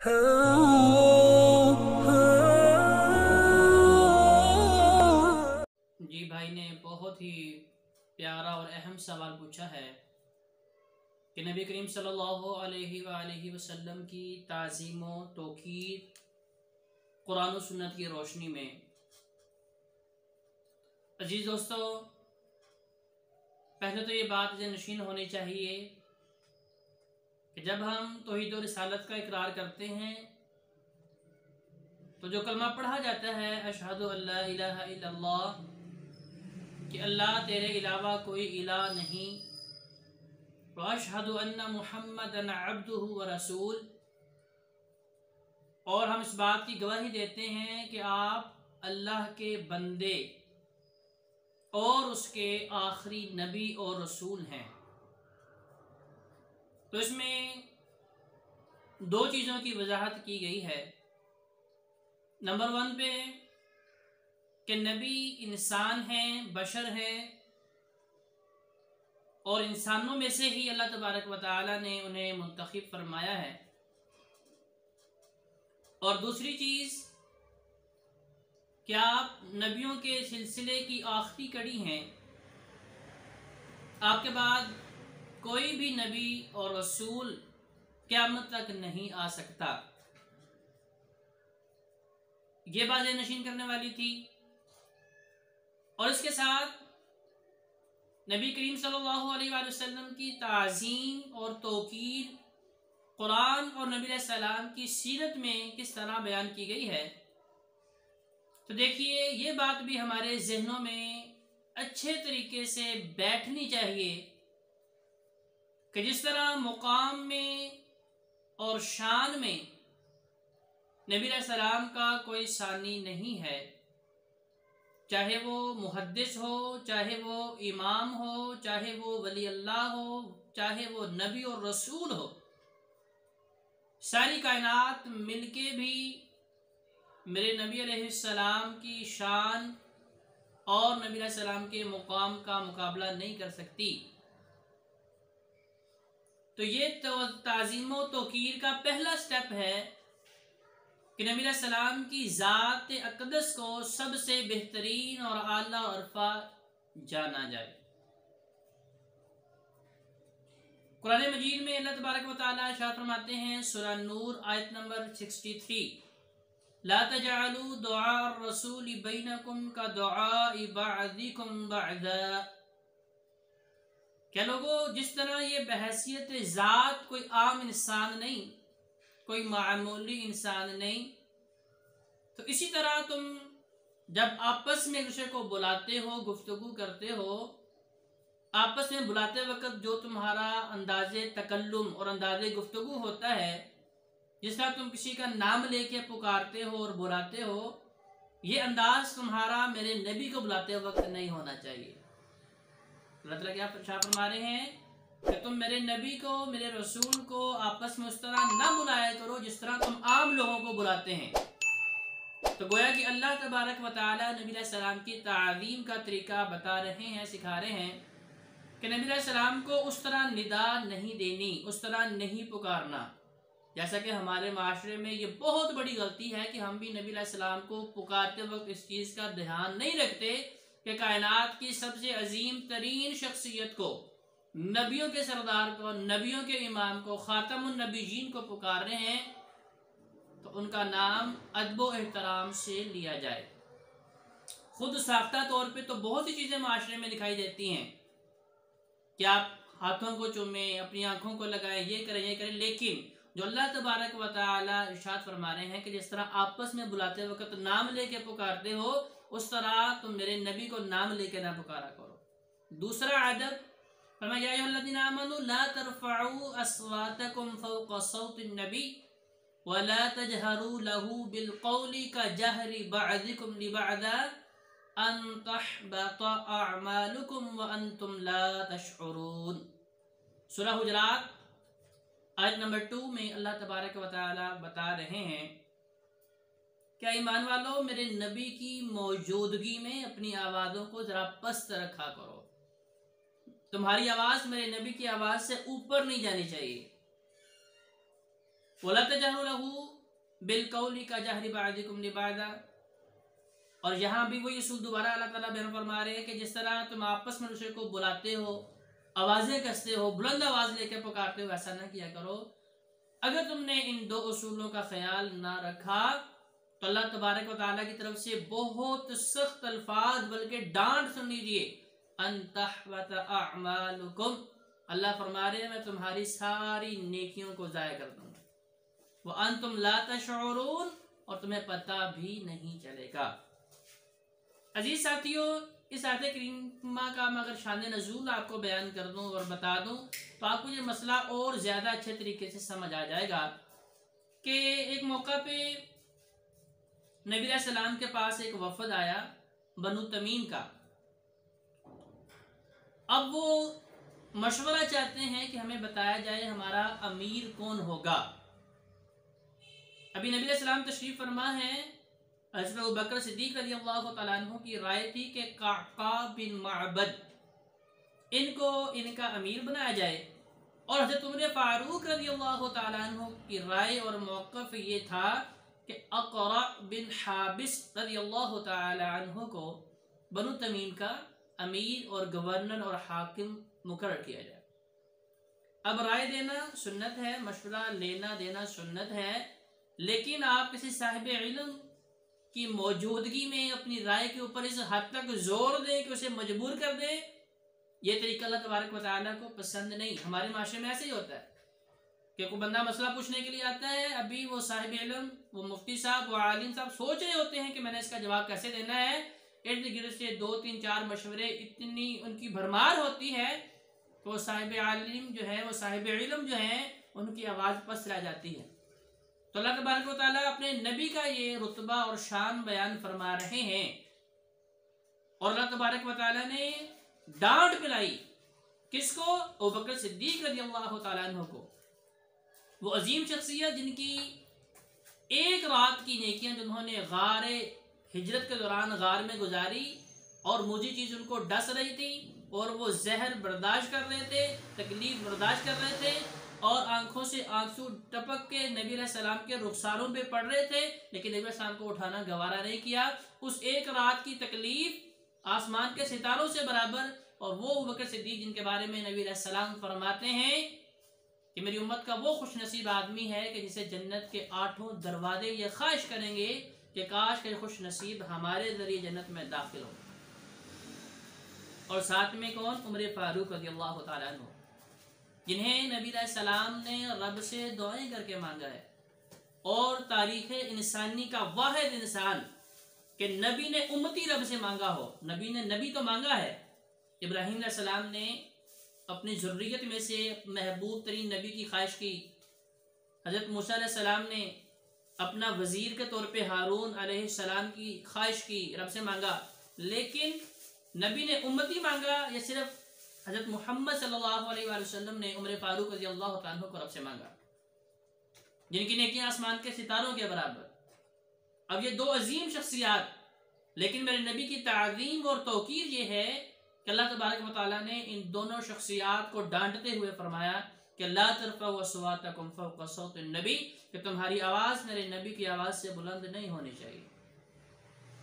जी भाई ने बहुत ही प्यारा और अहम सवाल पूछा है कि नबी करीम सल्लल्लाहु अलैहि वसल्लम की ताज़ीम व तौक़ीर कुरान और सुन्नत की रोशनी में। अजीज़ दोस्तों, पहले तो ये बात नशीन होनी चाहिए कि जब हम तौहीद और रिसालत का इकरार करते हैं तो जो कलमा पढ़ा जाता है अशहदु अल्ला इलाहा इल्लल्लाह, कि अल्लाह तेरे अलावा कोई इलाह नहीं, व अशहदु अन्ना मुहम्मदन अब्दुहु व रसूल, और हम इस बात की गवाही देते हैं कि आप अल्लाह के बंदे और उसके आखिरी नबी और रसूल हैं। तो इसमें दो चीज़ों की वजाहत की गई है। नंबर 1 पे कि नबी इंसान हैं, बशर है, और इंसानों में से ही अल्लाह तबारक व तआला ने उन्हें मुंतखब फरमाया है। और दूसरी चीज़ कि आप नबियों के सिलसिले की आखिरी कड़ी हैं। आपके बाद कोई भी नबी और रसूल क़यामत तक नहीं आ सकता। ये बातें नशीन करने वाली थी। और इसके साथ नबी करीम सल्लल्लाहु अलैहि वसल्लम की ताज़ीम और तौक़ीर कुरान और नबी सलाम की सीरत में किस तरह बयान की गई है। तो देखिए, ये बात भी हमारे जहनों में अच्छे तरीके से बैठनी चाहिए कि जिस तरह मुकाम में और शान में नबी सलाम का कोई सानी नहीं है, चाहे वो मुहद्दिस हो, चाहे वो इमाम हो, चाहे वो वली अल्लाह हो, चाहे वो नबी और रसूल हो, सारी कायनात मिलके भी मेरे नबी अलैहिस्सलाम की शान और नबी अलैहिस्सलाम के मुकाम का मुकाबला नहीं कर सकती। तो ये ताज़ीम व तौक़ीर का पहला स्टेप है कि नबी अलैहिस्सलाम की ज़ात अक़दस को सबसे बेहतरीन और आला अरफा जाना जाए। कुरान मजीद में अल्लाह तबारक व तआला इरशाद फरमाते हैं, सूरह नूर आयत नंबर 63, ला तजअलू दुआ रसूल बैनकुम का दुआइ बअदिकुम बअदा। क्या लोगों, जिस तरह ये बहैसियत ज़ात कोई आम इंसान नहीं, कोई मामूली इंसान नहीं, तो इसी तरह तुम जब आपस में एक दूसरे को बुलाते हो, गुफ्तगू करते हो, आपस में बुलाते वक्त जो तुम्हारा अंदाज़े तकल्लुम और अंदाज़े गुफ्तगू होता है, जिस तरह तुम किसी का नाम लेके पुकारते हो और बुलाते हो, ये अंदाज तुम्हारा मेरे नबी को बुलाते वक्त नहीं होना चाहिए। अल्लाह ताला क्या फरमा रहे हैं कि तुम मेरे नबी को, मेरे रसूल को आपस में उस तरह ना बुलाया करो जिस तरह तुम आम लोगों को बुलाते हैं। तो गोया कि अल्लाह तबारक व तआला नबी सलाम की ताज़ीम का तरीका बता रहे हैं, सिखा रहे हैं कि नबी सलाम को उस तरह निदा नहीं देनी, उस तरह नहीं पुकारना। जैसा कि हमारे माशरे में ये बहुत बड़ी गलती है कि हम भी नबी सलाम को पुकारते वक्त इस चीज़ का ध्यान नहीं रखते कि कायनात की सबसे अजीम तरीन शख्सियत को, नबियों के सरदार को, नबियों के इमाम को, ख़ातमुन नबीयीन को पुकार रहे हैं तो उनका नाम अदब व एहतराम से लिया जाए। खुद साख्ता तौर पे तो बहुत सी चीज़ें माशरे में दिखाई देती हैं कि आप हाथों को चूमें, अपनी आंखों को लगाएं, ये करें, ये करें, लेकिन जो अल्लाह तबारक व तआला इरशाद फरमा रहे हैं कि जिस तरह आपस में बुलाते वक्त नाम लेके पुकारते हो, उस तरह तुम मेरे नबी को नाम लेके ना पुकारा करो। दूसरा अदब फरमाया, या अय्युहल्लज़ीना आमनू ला तरफ़अू अस्वातकुम फ़ौक़ सौतिन नबी व ला तजहरू लहू बिल क़ौली का जहरी बअदिकुम लिबअद अन तहबत अअमालुकुम व अंतुम ला तशउरून। सूरह हुजरात आयत नंबर 2 में अल्लाह तबारक व तआला बता रहे हैं, क्या ईमान वालों, मेरे नबी की मौजूदगी में अपनी आवाज़ों को ज़रा पस्त रखा करो। तुम्हारी आवाज़ मेरे नबी की आवाज़ से ऊपर नहीं जानी चाहिए। वला तजहरु लहू बिलकौली का जहरि बादिकुम लिबादा। और यहाँ भी वही उसूल दोबारा अल्लाह ताला बयान फरमा रहे हैं कि जिस तरह तुम आपस में दूसरे को बुलाते हो, आवाज़ें कसते हो, बुलंद आवाज़ लेकर पुकारते हो, ऐसा ना किया करो। अगर तुमने इन दो उसूलों का ख्याल ना रखा तो अल्लाह तबारक व तआला की तरफ से बहुत सख्त अल्फाज बल्कि डांट सुन लीजिए, अंतहबत अअमालुकुम, अल्लाह फरमा रहे हैं मैं तुम्हारी सारी नेकियों को ज़ाया कर दूंगा, वह अंतुम ला तशऊरून, और तुम्हें पता भी नहीं चलेगा। अजीज साथियों, इस आयत करीमा का मैं अगर शान नज़ूल आपको बयान कर दूं और बता दूं तो आपको ये मसला और ज़्यादा अच्छे तरीके से समझ आ जाएगा कि एक मौका पे नबी अलैहि सलाम के पास एक वफद आया बनु तमीम का। अब वो मशवरा चाहते हैं कि हमें बताया जाए हमारा अमीर कौन होगा। अभी नबी अलैहि सलाम तशरीफ फरमा है, हज़रत अबू बकर सिद्दीक़ रज़ियल्लाहु तआला अन्हु की राय थी कि काका बिन माबद इनको इनका अमीर बनाया जाए, और हज़रत उमर फारूक रज़ियल्लाहु तआला अन्हु की राय और मौक़िफ़ ये था कि अक़रा बिन हाबिस रज़ियल्लाहु तआला अन्हु को बनु तमीम का अमीर और गवर्नर और हाकिम मुकर्रर किया जाए। अब राय देना सुन्नत है, मशवरा लेना देना सुन्नत है, लेकिन आप किसी साहिब इल्म की मौजूदगी में अपनी राय के ऊपर इस हद तक जोर दें कि उसे मजबूर कर दे, ये तरीका अल्लाह तबारक व तआला को पसंद नहीं। हमारे माशरे में ऐसे ही होता है कि कोई बंदा मसला पूछने के लिए आता है, अभी वो साहिब इल्म, वो मुफ्ती साहब, वो आलिम साहब सोच रहे होते हैं कि मैंने इसका जवाब कैसे देना है, इर्द गिर्द से 2-3-4 मशवरे, इतनी उनकी भरमार होती है तो साहिब आलिम जो है, वो साहिब इल्म जो है, उनकी आवाज़ पस रह जाती है। तो अल्लाह तबारक व तआला अपने नबी का ये रुतबा और शान बयान फरमा रहे हैं, और अल्लाह तबारक व तआला ने डांट पिलाई किसको? अबू बकर सिद्दीक़ रज़ियल्लाहु तआला अन्हु को, वो अजीम शख्सियत जिनकी एक रात की नेकियां जिन्होंने गारे हिजरत के दौरान गार में गुजारी, और मुझे चीज़ उनको डस रही थी, और वो जहर बर्दाश्त कर रहे थे, तकलीफ बर्दाश्त कर रहे थे, और आंखों से आंसू टपक के नबी अलैहि सलाम के रुखसारों पे पड़ रहे थे, लेकिन नबी अलैहि सलाम को उठाना गवारा नहीं किया। उस एक रात की तकलीफ आसमान के सितारों से बराबर। और वो अबू बकर सिद्दीक़ जिनके बारे में नबी अलैहि सलाम फरमाते हैं कि मेरी उम्मत का वो खुशनसीब आदमी है कि जिसे जन्नत के 8 दरवाजे ये ख्वाहिश करेंगे कि काश के खुश नसीब हमारे जरिए जन्नत में दाखिल हो। और साथ में कौन? उमर फारूक रज़ियल्लाहु तआला अन्हु, जिन्हें नबी अलैहि सलाम ने रब से दुआएं करके मांगा है, और तारीख़ इंसानी का वाहिद इंसान कि नबी ने उम्मती रब से मांगा हो। नबी ने नबी तो मांगा है, इब्राहीम अलैहि सलाम ने अपनी ज़ुर्रियत में से महबूब तरीन नबी की ख्वाहिश की, हज़रत मूसा अलैहि सलाम ने अपना वज़ीर के तौर पे हारून अलैहि सलाम की ख्वाहिश की, रब से मांगा, लेकिन नबी ने उम्मती मांगा, या सिर्फ हज़रत मोहम्मद सल्लल्लाहु अलैहि वसल्लम ने उमर फारूक रज़ियल्लाहु तआला अन्हु को रब से मांगा, जिनकी नेकियां आसमान के सितारों के बराबर। अब ये दो अजीम शख्सियात, लेकिन मेरे नबी की ताज़ीम और तौकीर ये है कि अल्लाह तबारक व तआला ने इन दोनों शख्सियात को डांटते हुए फरमाया कि ला तरफ़उ अस्वातकुम फ़ौक़ सौति नबी, कि तुम्हारी आवाज़ मेरे नबी की आवाज़ से बुलंद नहीं होनी चाहिए।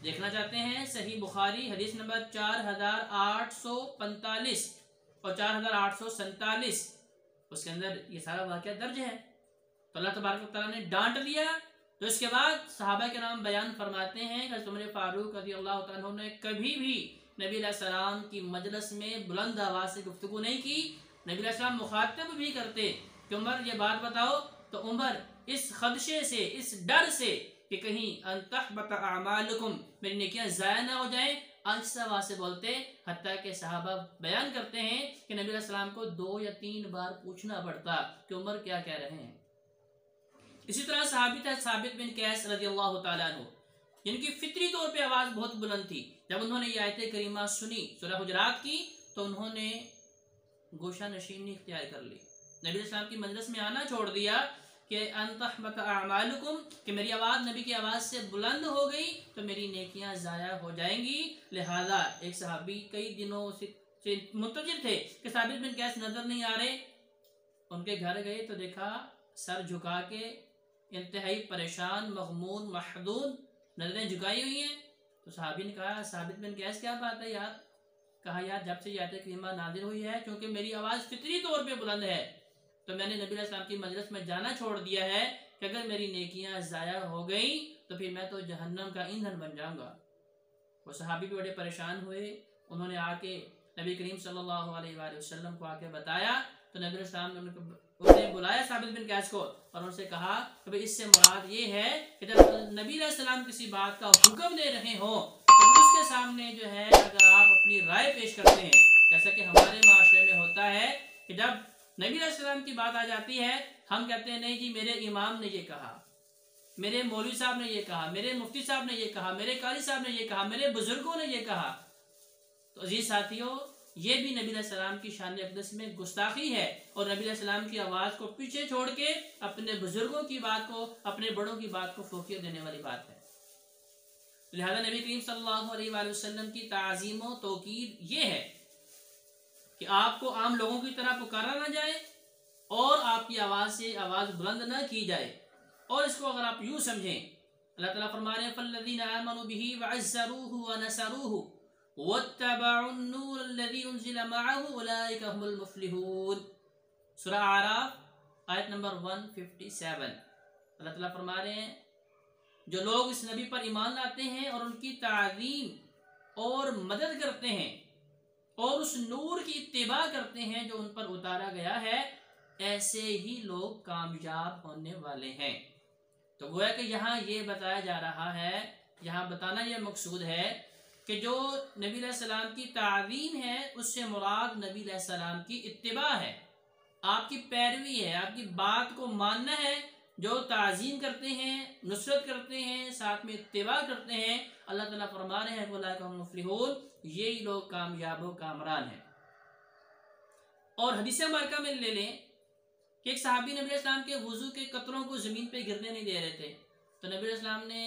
देखना चाहते हैं सही बुखारी हदीस नंबर 4845 और 4847, उसके अंदर ये सारा वाक़या दर्ज है। तो अल्लाह तबारक व तआला ने डांट दिया। तो इसके बाद सहाबा के नाम बयान फरमाते हैं कि उमर फारूक रज़ियल्लाहु तआला अन्हु ने कभी भी नबी अलैहि सलाम की मजलिस में बुलंद आवाज़ से गुफ्तगू नहीं की। नबी अलैहि सलाम मुखातब भी करते कि उमर ये बात बताओ, तो उमर इस खदशे से, इस डर से कि कहीं अंतहबत अमालुकुम, मेरी नेकियां ज़ाया ना हो जाएं, आहिस्ता आवाज़ से बोलते, हत्ता के सहाबा बयान करते हैं कि नबी अलैहि सलाम को 2 या 3 बार पूछना पड़ता कि उमर क्या कह रहे हैं। इसी तरह सहाबी था साबित बिन कैस रज़ियल्लाहु तआला अन्हु, जिनकी फितरी तौर पे आवाज़ बहुत बुलंद थी। जब उन्होंने ये आयत करीमा सुनी सूरह हुजरात की, तो उन्होंने गोशा नशीनी इख्तियार कर ली, नबी अलैहि की मजलिस में आना छोड़ दिया कि अंतहबत अमालुकुम, कि मेरी आवाज़ नबी की आवाज़ से बुलंद हो गई तो मेरी नेकियां ज़ाया हो जाएंगी। लिहाजा एक सहाबी कई दिनों से मुंतज़िर थे कि साबित बिन कैस नज़र नहीं आ रहे, उनके घर गए तो देखा सर झुका के इंतहाई परेशान, मगमून, महदूद, नजरें झुकाई हुई हैं। तो सहाबी ने कहा, साबित बिन कैस क्या बात है यार? कहा यार जब से आयत करीमा नाजिल हुई है, क्योंकि मेरी आवाज़ फितरी तौर पे बुलंद है, तो मैंने नबी अलैहि सलाम की मजलिस में जाना छोड़ दिया है कि अगर मेरी नेकियां ज़ाया हो गई तो फिर मैं तो जहन्नम का ईंधन बन जाऊंगा। वो सहाबी भी बड़े परेशान हुए। उन्होंने आके नबी करीम सल्लल्लाहु अलैहि वसल्लम को आके बताया। तो नबी अलैहि सलाम ने उन्हें बुलाया साबित बिन कैस को और उनसे कहा कि भाई इससे मुराद ये है कि जब नबी अलैहि सलाम किसी बात का हुक्म दे रहे हो तो उसके सामने जो है अगर आप अपनी राय पेश करते हैं, जैसा कि हमारे माशरे में होता है कि जब नबी अलैहि सलाम की बात आ जाती है, हम कहते हैं नहीं जी मेरे इमाम ने ये कहा, मेरे मौलवी साहब ने ये कहा, मेरे मुफ्ती साहब ने ये कहा, मेरे कारी साहब ने ये कहा, मेरे बुजुर्गों ने ये कहा। तो अजीज साथियों, ये भी नबी अलैहि सलाम की शान अक़दस में गुस्ताखी है और नबी अलैहि सलाम की आवाज़ को पीछे छोड़ के अपने बुजुर्गों की बात को, अपने बड़ों की बात को फोकियत देने वाली बात है। लिहाजा नबी करीम सल्लल्लाहु अलैहि वसल्लम की ताज़ीम व तौकीर ये है कि आपको आम लोगों की तरह पुकारा ना जाए और आपकी आवाज़ से आवाज़ बुलंद ना की जाए। और इसको अगर आप यूँ समझें, अल्लाह ताला फरमा रहे हैं फल्लज़ीना आमनू बिही वअज़्ज़रूहु व नसरूहु वत्तबअुन नूर अल्लज़ी उन्ज़िला मअहु उलाइका हुमुल मुफ़्लिहून। सूरह आराफ आयत नंबर 157। अल्लाह ताला फरमा रहे हैं जो लोग इस नबी पर ईमान लाते हैं और उनकी ताज़ीम और मदद करते हैं और उस नूर की इत्तिबा करते हैं जो उन पर उतारा गया है, ऐसे ही लोग कामयाब होने वाले हैं। तो गोया कि यहाँ ये बताया जा रहा है, यहाँ बताना यह मकसूद है कि जो नबी अलैहि सलाम की ताज़ीम है उससे मुराद नबी अलैहि सलाम की इत्तिबा है, आपकी पैरवी है, आपकी बात को मानना है। जो ताज़ीम करते हैं, नुसरत करते हैं, साथ में इत्तिबा करते हैं, अल्लाह ताला फरमा रहे हैं उलाइका हुमुल मुफ़्लिहून, यही लोग कामयाब व कामरान हैं। और हदीस मुबारका में ले लें कि एक सहाबी नबी अलैहि के वुज़ू के कतरों को ज़मीन पे गिरने नहीं दे रहे थे। तो नबी अलैहि ने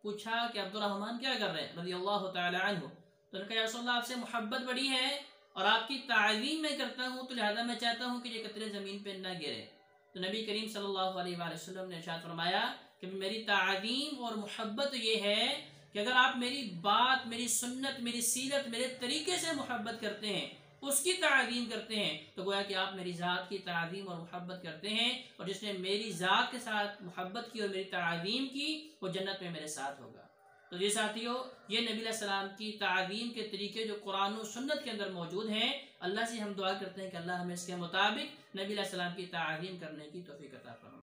पूछा कि अब्दुर्रहमान क्या कर रहे हैं रज़ियल्लाहु तआला अन्हु। तो उन्होंने कहा या रसूलल्लाह आपसे मोहब्बत बड़ी है और आपकी ताज़ीम मैं करता हूँ, तो लिहाजा मैं चाहता हूँ कि ये कतरे ज़मीन पे ना गिरे। तो नबी करीम सल्लल्लाहु अलैहि वसल्लम ने इरशाद फरमाया कि मेरी ताज़ीम और मोहब्बत ये है कि अगर आप मेरी बात, मेरी सुन्नत, मेरी सीरत, मेरे तरीके से मोहब्बत करते हैं, उसकी ताज़ीम करते हैं, तो गोया कि आप मेरी ज़ात की ताज़ीम और मोहब्बत करते हैं। और जिसने मेरी ज़ात के साथ मोहब्बत की और मेरी ताज़ीम की, वो जन्नत में मेरे साथ होगा। तो ये साथियों, ये नबी अलैहि सलाम की ताज़ीम के तरीके जो कुरान और सुन्नत के अंदर मौजूद हैं, अल्लाह से हम दुआ करते हैं कि अल्लाह हमें इसके मुताबिक नबी अलैहि सलाम की ताज़ीम करने की तौफीक अता फरमाए।